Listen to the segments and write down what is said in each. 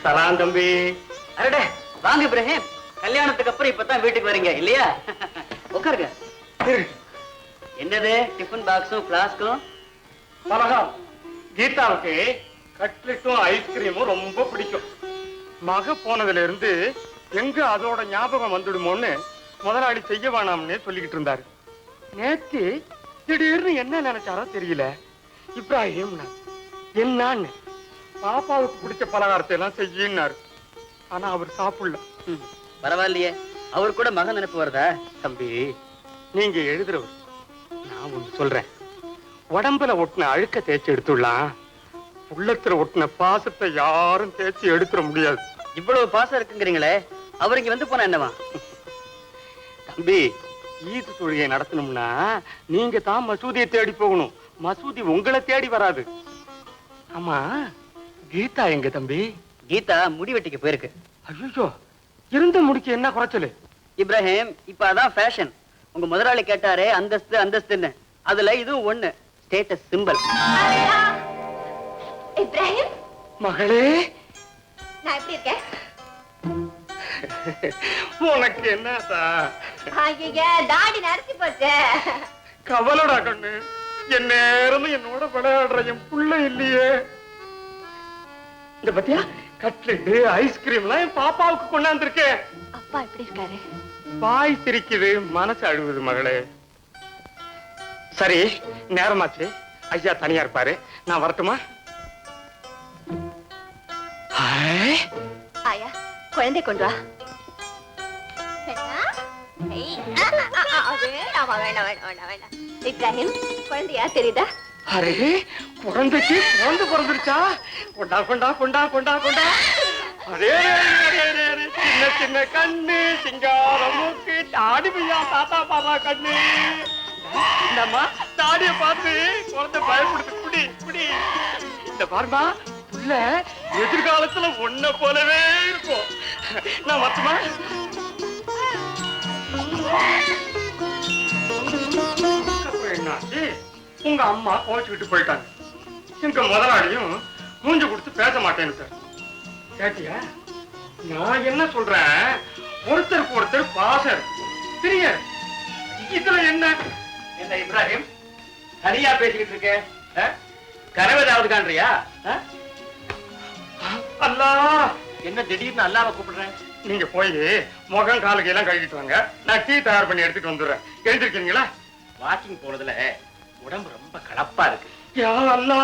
சலாம் தம்பி. அரடே வாங்க இப்ராஹிம். கல்யாணத்துக்கு அப்புறம் இப்பதான் வீட்டுக்கு வரீங்க இல்லையா? உட்காருங்க. என்னது டிஃபன் பாக்ஸும் பிளாஸ்கும்? பலகாரம். கீதாவுக்கு கட்லெட்டும் ஐஸ்கிரீமும் ரொம்ப பிடிக்கும். மக போனதுல இருந்து எங்க அதோட ஞாபகம் வந்துடுமோன்னு முதலாளி செய்ய வேணாம்னு சொல்லிக்கிட்டு இருந்தாரு. நேத்து திடீர்னு என்ன நினைச்சாரோ தெரியல. இப்ராஹிம் என்னான்னு பாப்பாவுக்கு பிடிச்ச பலகாரத்தை எல்லாம் செய்யினாரு. ஆனா அவர் சாப்பிடல. பரவாயில்லையே, அவர் கூட மகன் நினைப்பு வருதா? தம்பி, நீங்க எழுதுறவர். நான் ஒண்ணு சொல்றேன். உடம்புல ஒட்டின அழுக்க தேய்ச்சி எடுத்துடலாம், உள்ளத்துல ஒட்டின பாசத்தை யாரும் தேய்ச்சி எடுத்துட முடியாது. இவ்வளவு பாசம் இருக்குங்கிறீங்களே, அவர் இங்க வந்து போனா என்னவா? தம்பி, ஈது தொழுகையை நடத்தணும்னா நீங்க தான் மசூதியை தேடி போகணும். மசூதி உங்களை தேடி வராது. ஆமா, கீதா எங்க தம்பி? கீதா முடி வெட்டிக்கு போயிருக்கு. ஐயோ, இருந்த முடிக்கு என்ன குறைச்சலு? இப்ராஹிம், இப்ப அதான் ஃபேஷன். உங்க முதலாளி கேட்டாரே அந்தஸ்து அந்தஸ்துன்னு, அதுல இதுவும் ஒண்ணு, ஸ்டேட்டஸ் சிம்பல். இப்ராஹிம் மகளே, நான் எப்படி இருக்கேன்? உனக்கு என்னதா? ஐயா, தாடி நரைச்சு போச்சு. கவலடா கண்ணு, என் நேரம் என்னோட விளையாடுற என் புள்ள இல்லையே. இந்த பத்தியா கட்லெட் ஐஸ்கிரீம் எல்லாம் என் பாப்பாவுக்கு கொண்டாந்துருக்கேன். அப்பா எப்படி இருக்காரு? வாய் சிரிக்குது, மனசு அழுகுது மகளே. சரி, நேரமாச்சு. ஐயா தனியா இருப்பாரு, நான் வரட்டுமா? ஆயா, குழந்தை கொண்டு வா. இப்ராஹிம், குழந்தையா தெரியுதா? அரே, குழந்தைக்கு குழந்தை பிறந்துருச்சா? கொண்டா கொண்டா கொண்டா கொண்டா கொண்டா. அதே சின்ன சின்ன கண்ணு, சிங்கார மூக்கு, தாடி பையா தாத்தா பாப்பா கண்ணு. இந்தம்மா தாடிய பார்த்து குழந்தை பயப்படுது. குடி குடி. இந்த பாருமா, புள்ள எதிர்காலத்துல ஒன்ன போலவே இருக்கும். நான் மட்டுமா? என்னாச்சு? உங்க அம்மா கோச்சுக்கிட்டு போயிட்டாங்க. எங்க முதலாளியும் மூஞ்சு கொடுத்து பேச மாட்டேன்னு. கேட்டியா? நான் என்ன சொல்றேன், ஒருத்தருக்கு ஒருத்தர் பாசம் தெரிய. இதுல என்ன என்ன இப்ராஹிம், தனியா பேசிக்கிட்டு இருக்க? கனவு ஏதாவது காண்றியா? அல்லா, என்ன திடீர்னு அல்லாம கூப்பிடுறேன்? நீங்க போய் முகம் காலுக்கு எல்லாம் கழுவிட்டு வாங்க, நான் டீ தயார் பண்ணி எடுத்துட்டு வந்துடுறேன். எழுந்திருக்கீங்களா? வாக்கிங் போனதுல உடம்பு ரொம்ப கலப்பா இருக்கு. யா அல்லா,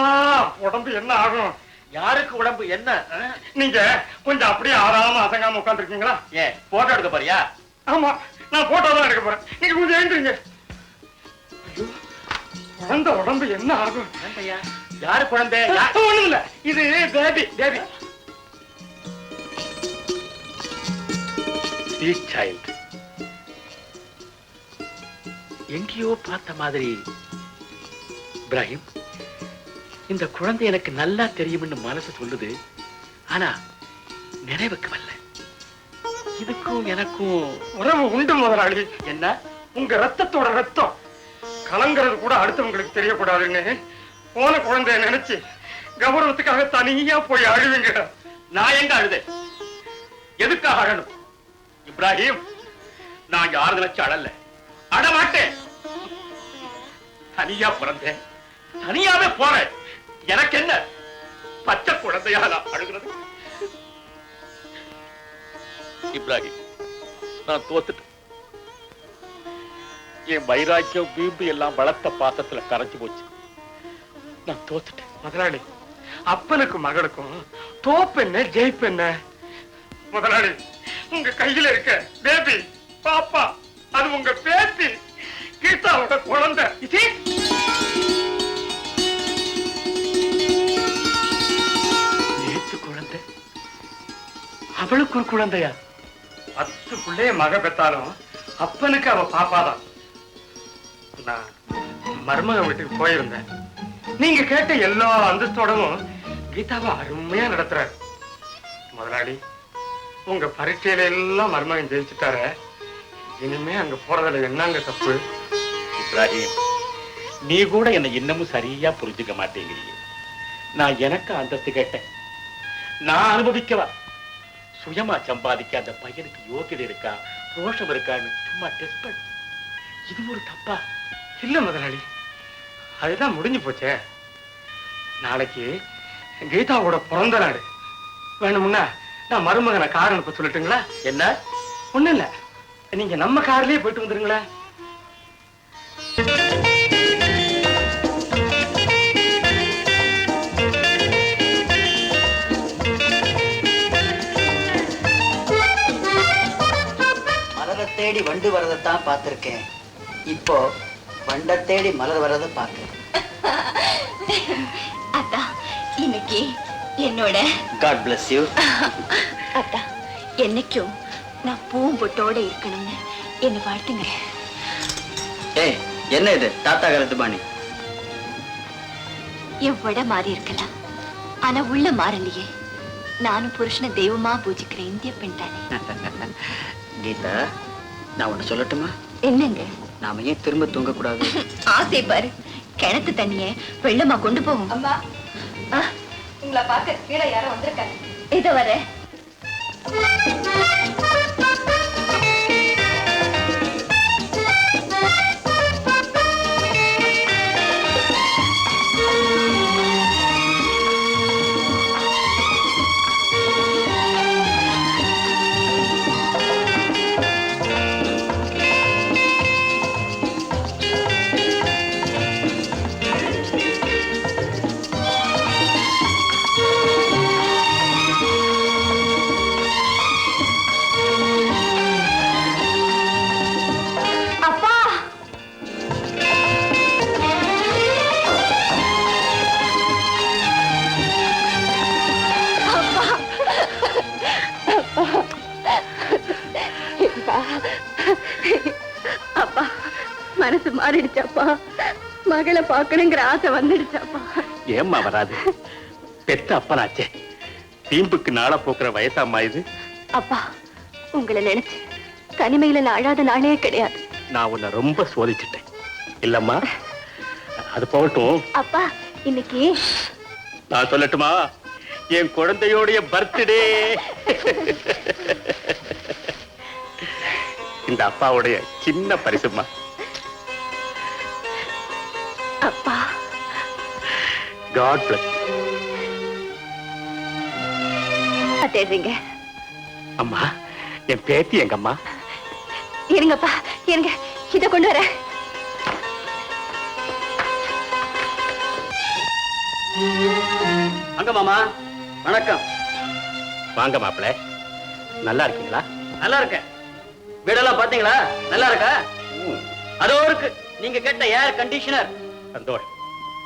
உடம்பு என்ன ஆகும்? யாருக்கு உடம்பு என்ன? நீங்க கொஞ்சம் அப்படியே ஆறாம அசங்காம உட்கார்ந்து இருக்கீங்களா? ஏன் போட்டோ எடுக்க போறியா? ஆமா, நான் போட்டோ தான் எடுக்க போறேன். நீங்க கொஞ்சம் எழுந்துருங்க. குழந்தை உடம்பு என்ன ஆகும்? யாரு குழந்தை? ஒண்ணும் இல்ல, இது பேபி. Baby child. எங்கேயோ பார்த்த மாதிரி. இப்ராஹிம், இந்த குழந்தை எனக்கு நல்லா தெரியும்னு மனசு சொல்லுது, ஆனா நினைவுக்கு வரல. இதுக்கும் எனக்கும் உறவு உண்டு முதலாளி. என்ன? உங்க ரத்தத்தோட ரத்தம் கலங்கிறது கூட அடுத்தவங்களுக்கு தெரியக்கூடாதுன்னு போன குழந்தைய நினைச்சு கௌரவத்துக்காக தனியா போய் அழுவீங்க. நான் எங்க அழுதேன்? எதுக்காக அழணும்? இப்ராஹிம், நான் யாரு நினைச்சு அழல, அழமாட்டேன். தனியா பிறந்தேன், தனியாவே போறேன். எனக்கு என்ன? பச்சை குழந்தையா நான் அழுகிறது? இப்ராஹிம், நான் தோத்துட்டேன். என் வைராக்கியம் வீம்பு எல்லாம் வளர்த்த பாசத்துல கரைச்சு போச்சு. நான் தோத்துட்டேன். முதலாளி, அப்பனுக்கு மகளுக்கும் தோப்பென்ன ஜெயிப்பென்ன? முதலாளி, உங்க கையில இருக்க பேபி பாப்பா, அது உங்க பேத்தி கீதாவோட குழந்தை. நேத்து குழந்தை, அவளுக்கு ஒரு குழந்தையா? 10 பிள்ளைய மக பெத்தாலும் அப்பனுக்கு அவ பாப்பாதான். நான் மருமக வீட்டுக்கு போயிருந்தேன். நீங்க கேட்ட எல்லா அந்தஸ்தோடவும் கீதாவை அருமையா நடத்துறாரு. முதலாளி, உங்க பரீட்சையில எல்லாம் மருமகன் ஜெயிச்சுட்டார. இனிமே அங்க போறதுல என்னங்க தப்பு? இப்ராஹிம், நீ கூட என்னை இன்னமும் சரியா புரிஞ்சுக்க மாட்டேங்கிறீங்க. நான் எனக்கு அந்தஸ்து கேட்டேன், நான் அனுபவிக்கவா? சுயமா சம்பாதிக்க அந்த பையனுக்கு யோகியதை இருக்கா, ரோஷம் இருக்கான்னு சும்மா டெஸ்ட் பண்ண. இது ஒரு தப்பா? இல்ல முதலாளி, அதுதான் முடிஞ்சு போச்சே. நாளைக்கு கீதாவோட பிறந்த நாடு. வேணும்னா நான் மருமகனை கார் அனுப்ப சொல்லட்டுங்களா? என்ன? ஒண்ணு இல்ல, நீங்க நம்ம கார்லயே போயிட்டு வந்துருங்களா? மலரை தேடி வண்டு வரதைத்தான் பார்த்திருக்கேன். இப்போ வண்டை தேடி மலர் வரதை பார்க்கிறேன். அத்தா, இன்னைக்கு என்னோட God bless you. அத்தா, என்னைக்கும் நான் பூம்பொட்டோட இருக்கணும்னு என்ன வாழ்த்துங்க. ஏய், என்ன இது தாத்தா காலத்து பாணி? என் விட மாறி இருக்கலாம், ஆனா உள்ள மாறலையே. நானும் புருஷனை தெய்வமா பூஜிக்கிற இந்திய பெண் தானே. கீதா, நான் ஒண்ணு சொல்லட்டுமா? என்னங்க? நாம ஏன் திரும்ப தூங்க கூடாது? ஆசை பாரு, கிணத்து தண்ணிய வெள்ளமா கொண்டு போகும். அம்மா, உங்களை பார்க்க கீழே யாரோ வந்திருக்காங்க. இத வர. அப்பா, மனசு மாறிடுச்சாப்பா. மகளை பாக்கணுங்கிற ஆசை வந்துடுச்சாப்பா. ஏம்மா வராது? பெத்த அப்பனாச்சே, தீம்புக்கு நாள போக்குற வயசாம்மா இது. அப்பா, உங்களை நினைச்சு தனிமையில நான் அழாத நாளே கிடையாது. நான் உன்னை ரொம்ப சோதிச்சுட்டேன் இல்லம்மா? அது போகட்டும். அப்பா, இன்னைக்கு நான் சொல்லட்டுமா? என் குழந்தையோடைய பர்த்டே. இந்த அப்பாவுடைய சின்ன பரிசுமா. அப்பா, காட் பிளஸ். தேடுறீங்க? அம்மா, என் பேத்தி எங்க அம்மா? இருங்கப்பா, இருங்க, இத கொண்டு வர. அங்க மாமா, வணக்கம். வாங்க மாப்பிள்ள, நல்லா இருக்கீங்களா? நல்லா இருக்கேன். வீடெல்லாம் பாத்தீங்களா? நல்லா இருக்கா? அதோ இருக்கு நீங்க கேட்ட ஏர் கண்டிஷனர். சந்தோஷம்.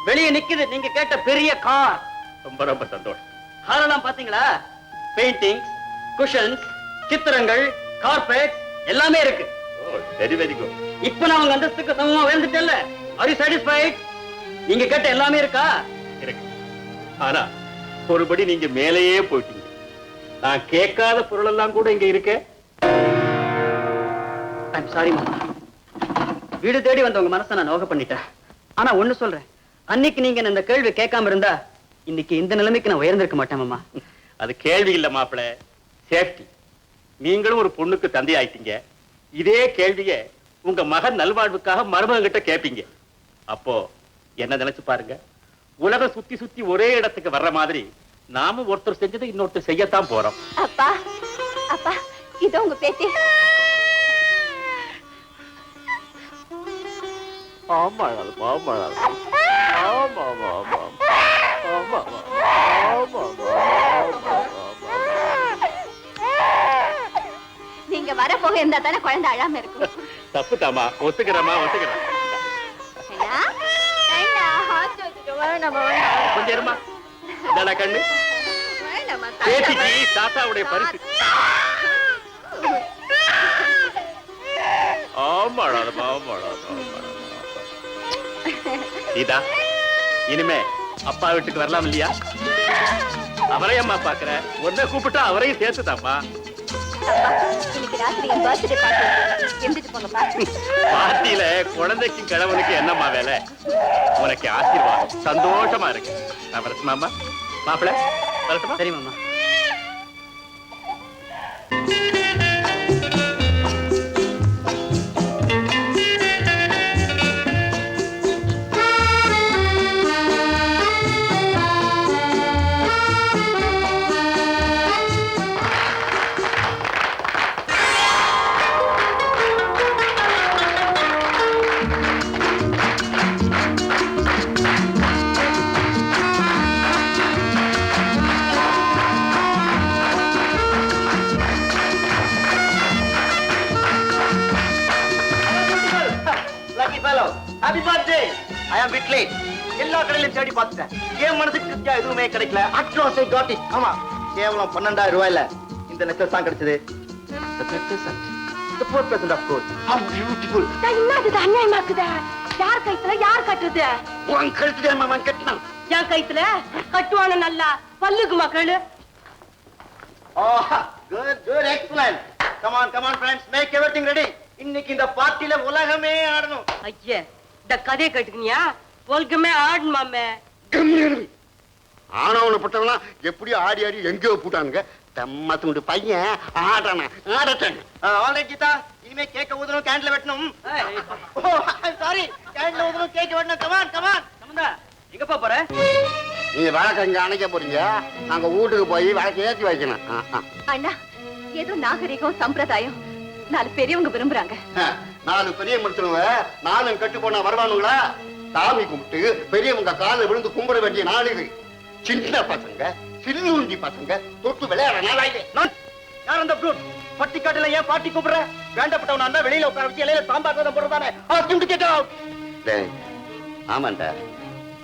வெளியே நிக்குது நீங்க கேட்ட பெரிய கார். ரொம்ப ரொம்ப சந்தோஷம். ஹாலெல்லாம் பாத்தீங்களா? பெயிண்டிங்ஸ், குஷன்ஸ், சித்திரங்கள், கார்பெட் எல்லாமே இருக்கு. Very very good. இப்ப நான் உங்க அந்தஸ்துக்கு சமமா உயர்ந்துட்டேன்ல. Are you satisfied? நீங்க கேட்ட எல்லாமே இருக்கா? இருக்கு. ஆனா ஒருபடி நீங்க மேலேயே போயிட்டீங்க. நான் கேட்காத பொருள் எல்லாம் கூட இங்க இருக்கு. ஐம் சாரி மாமா. வீடு தேடி வந்த உங்க மனசை நான் நோக பண்ணிட்டேன். ஆனா ஒண்ணு சொல்றேன், அன்னைக்கு நீங்க இந்த கேள்வி கேட்காம இருந்தா இன்னைக்கு இந்த நிலைமைக்கு நான் உயர்ந்திருக்க மாட்டேன் மாமா. அது கேள்வி இல்ல மாப்பிள்ள, சேஃப்டி. நீங்களும் ஒரு பொண்ணுக்கு தந்தை ஆயிட்டீங்க. இதே கேள்விய உங்க மகன் நல்வாழ்வுக்காக மருமகன் கிட்ட கேட்பீங்க. அப்போ என்ன நினைச்சு பாருங்க, உலகம் சுத்தி சுத்தி ஒரே இடத்துக்கு வர்ற மாதிரி நாம ஒருத்தர் செஞ்சதை இன்னொருத்தர் செய்யத்தான் போறோம். அப்பா, அப்பா, இதோ உங்க பேத்தி. ஆமா ஆமா ஆமா ஆமா ஆமா. நீங்க வர போக இருந்தா தானே குழந்தை அழாம இருக்கும். தப்பு தாமா, ஒத்துக்கிறமா ஒத்துக்கிறேன். ஐயா, ஐயா, ஹாட் வச்சுட்டு வேணாமா? கொஞ்சம் இருமா. என்னடா கண்ணு? வேணாமா? பேத்திக்கு தாத்தாவுடைய பரிசு. ஆமாடா ஆமாடா. இதா இனிமே அப்பா வீட்டுக்கு வரலாம் இல்லையா? அவரையும் அம்மா பாக்குற, ஒன்ன கூப்பிட்டா அவரையும் சேர்த்துதாம்மா. இன்னைக்கு ராத்திரி என் பர்த்டே பார்ட்டி. எந்திரிச்சு போங்கப்பா. பார்ட்டியில குழந்தைக்கும் கிழவனுக்கு என்னம்மா வேலை? உனக்கு ஆசீர்வாதம். சந்தோஷமா இருக்கு. நான் வரட்டுமாம்மா? மாப்பிள்ள வரட்டுமா? சரி மாமா. lucky fellow. Happy birthday. I am bit late. எல்லா கடையிலும் தேடி பார்த்துட்டேன். என் மனசுக்கு திருப்தியா எதுவுமே கிடைக்கல. At last I got it. ஆமா. கேவலம் 12,000 ரூபாயில இந்த நெக்லஸ் தான் கிடைச்சது. The magnificent. The poor present of course. How beautiful. என்னது அநியாயமாக்குதா? யார் கைத்துல யார் கட்டுது? உன் கழுத்துல மாமா கட்டினான். என் கைத்துல கட்டுவான நல்லா பல்லுக்கு மக்கள். Oh, good, excellent. Come on friends, make everything ready. இன்னைக்கு இந்த பார்ட்டில உலகமே ஆடணும். ஐயே, இந்த கதையை கேட்டுக்கினியா? உலகமே ஆடணுமாமே. ஆனவனை பட்டவனா எப்படியோ ஆடி ஆடி எங்கேயோ போட்டானுங்க. தம்மத்துண்டு பையன் ஆடட்டாங்க. ஆல்ரைட் கீதா, இனிமே கேக்க ஊதணும், கேண்டில் வெட்டணும். சாரி, கேண்டில் ஊதணும், கேக் வெட்டணும். come on. சம்பந்தா, எங்கப்பா போற? நீங்க வழக்கு இங்க அணைக்க போறீங்க, நாங்க வீட்டுக்கு போய் வழக்கு ஏற்றி வைக்கணும். அண்ணா, ஏதோ நாகரிகம் சம்பிரதாயம் 4 பெரியவங்க விரும்புறாங்க. 4 பெரிய மனுஷனுங்க 4 கட்டு போனா வருவானுங்களா? சாமி கும்பிட்டு பெரியவங்க காலில் விழுந்து கும்பிட வேண்டிய நாள் இது. சின்ன பசங்க, சில்லுண்டி பசங்க தொட்டு விளையாட நாளாயிலே. யார் அந்த ப்ரூட்? பட்டிக்காட்டுல ஏன் பாட்டி கூப்பிடுற? வேண்டப்பட்டவனா இருந்தா வெளியில உட்கார வச்சு இலையில சாம்பார் சாதம் போடுறதானே. ஆமாண்டா,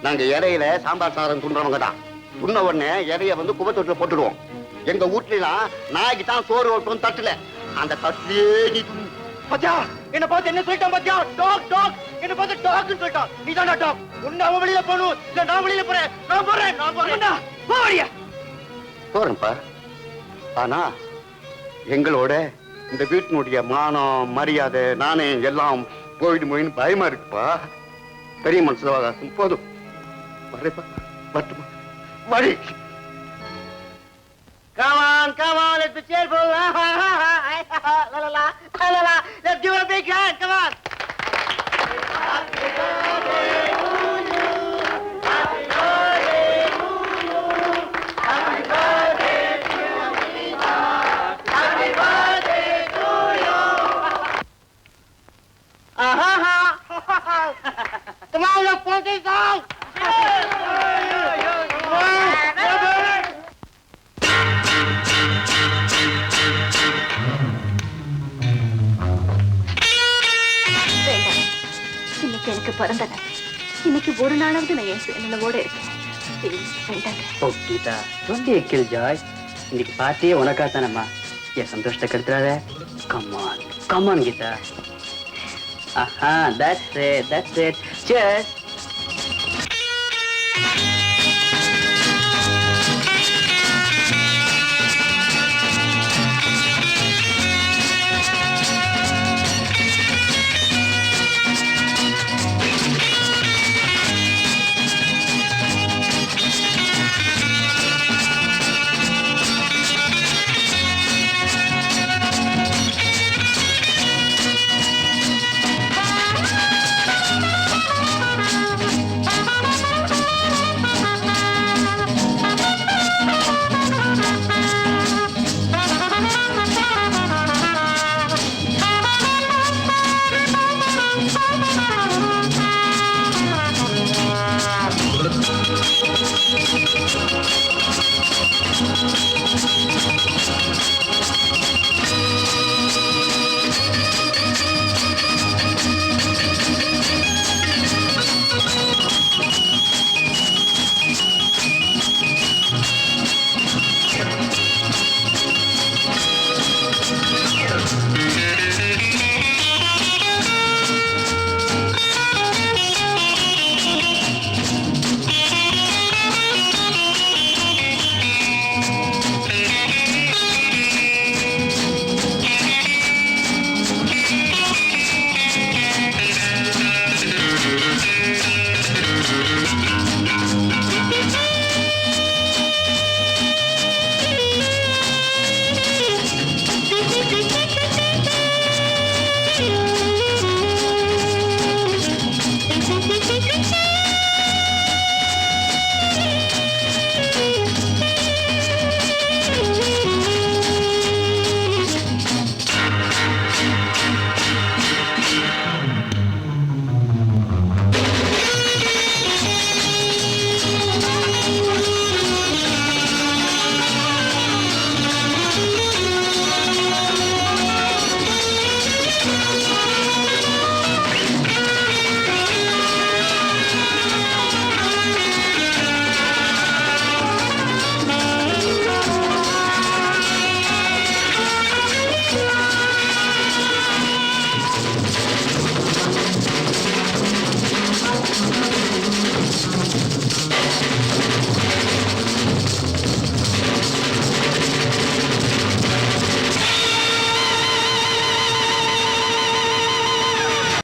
நாங்க இலையில சாம்பார் சாதம் துண்டுறவங்க தான். துண்ண உடனே இலைய வந்து குப்பை தொட்டில போட்டுடுவோம். எங்க வீட்டுலாம் நாய்க்கு தான் சோறு ஓட்டும் தட்டுல, அந்த தட்டுலயே நீ பாத்தியா என்ன பார்த்து என்ன சொல்லிட்டான் பாத்தியா? டாக் என்ன பார்த்து டாக்னு சொல்லிட்டான். நீ தான்டா டாக். உன்னை அவன் வெளியில போகணும், இல்ல நான் வெளியில போறேன். நான் போறேன். போறியா? போறேன்ப்பா. ஆனா எங்களோட இந்த வீட்டினுடைய மானம் மரியாதை நானே எல்லாம் போயிடுமோன்னு பயமா இருக்குப்பா. பெரிய மனசுல போதும். வரேப்பா, வரட்டுமா? வழி. Come on, let's be cheerful. La. Let's give it a big hand. Come on. Happy birthday to you. Happy birthday to you. Happy birthday to you. Happy birthday to you. Come on, let's play this song. எனக்கு பிறந்த நாள். இன்னைக்கு ஒரு நாளாவது நான் என் சுயநலவோட இருக்கேன். ஓ Geetha, don't be a killjoy. இன்னைக்கு பார்ட்டியே உனக்கா தானம்மா. என் சந்தோஷத்தை கெடுத்துறாத. Come on Geetha. That's it. Cheers.